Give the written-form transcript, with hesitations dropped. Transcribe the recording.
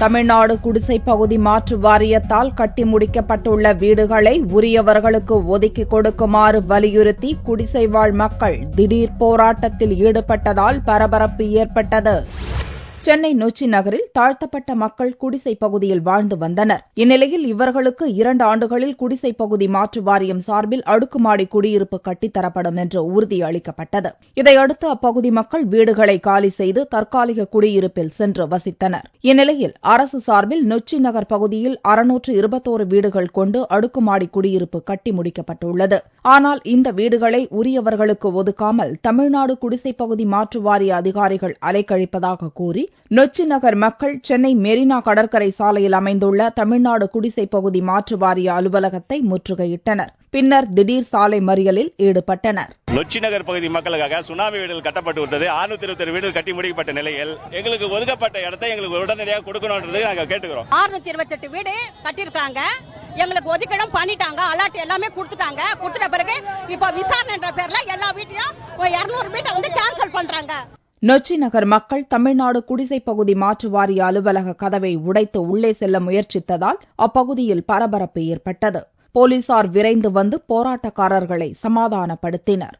தமிழ்நாடு குடிசை பகுதி மாற்று வாரியத்தால் கட்டி முடிக்கப்பட்டுள்ள வீடுகளை உரியவர்களுக்கு ஒதுக்கிக் கொடுக்குமாறு வலியுறுத்தி குடிசைவாழ் மக்கள் திடீர் போராட்டத்தில் ஈடுபட்டதால் பரபரப்பு ஏற்பட்டது. சென்னை நொச்சி நகரில் தாழ்த்தப்பட்ட மக்கள் குடிசை பகுதியில் வாழ்ந்து வந்தனர். இந்நிலையில் இவர்களுக்கு 2 ஆண்டுகளில் குடிசை பகுதி மாற்று வாரியம் சார்பில் அடுக்குமாடி குடியிருப்பு கட்டித்தரப்படும் என்று உறுதி அளிக்கப்பட்டது. இதையடுத்து அப்பகுதி மக்கள் வீடுகளை காலி செய்து தற்காலிக குடியிருப்பில் சென்று வசித்தனர். இந்நிலையில் அரசு சார்பில் நொச்சி நகர் பகுதியில் 621 வீடுகள் கொண்டு அடுக்குமாடி குடியிருப்பு கட்டி முடிக்கப்பட்டுள்ளது. ஆனால் இந்த வீடுகளை உரியவர்களுக்கு ஒதுக்காமல் தமிழ்நாடு குடிசை பகுதி மாற்று வாரிய அதிகாரிகள் அலைக்கழிப்பதாக கூறி நொச்சி நகர் மக்கள் சென்னை மெரினா கடற்கரை சாலையில் அமைந்துள்ள தமிழ்நாடு குடிசை பகுதி மாற்று வாரிய அலுவலகத்தை முற்றுகையிட்டனர். பின்னர் திடீர் சாலை மறியலில் ஈடுபட்டனர். நொச்சி நகர் பகுதி மக்களுக்காக சுனாமி வீடுகள் கட்டப்பட்டு விட்டது. 621 வீடுகள் கட்டி முடிக்கப்பட்ட நிலையில் எங்களுக்கு ஒதுக்கப்பட்ட இடத்தை எங்களுக்கு உடனடியாக கொடுக்கணும்ன்றது நாங்கள் கேட்டுக்கிறோம். 628 வீடு கட்டியிருக்காங்க. எங்களுக்கு ஒதுக்கீடும் பண்ணிட்டாங்க. அலாட் எல்லாமே கொடுத்துட்டாங்க. கொடுத்துட்ட பிறகு இப்ப விசாரணைன்ற பேர்ல எல்லா வீட்டையும் 200 வீட்டை வந்து கேன்சல் பண்றாங்க. நொச்சி நகர் மக்கள் தமிழ்நாடு குடிசை பகுதி மாற்று வாரிய அலுவலக கதவை உடைத்து உள்ளே செல்ல முயற்சித்ததால் அப்பகுதியில் பரபரப்பு ஏற்பட்டது. போலீசார் விரைந்து வந்து போராட்டக்காரர்களை சமாதானப்படுத்தினர்.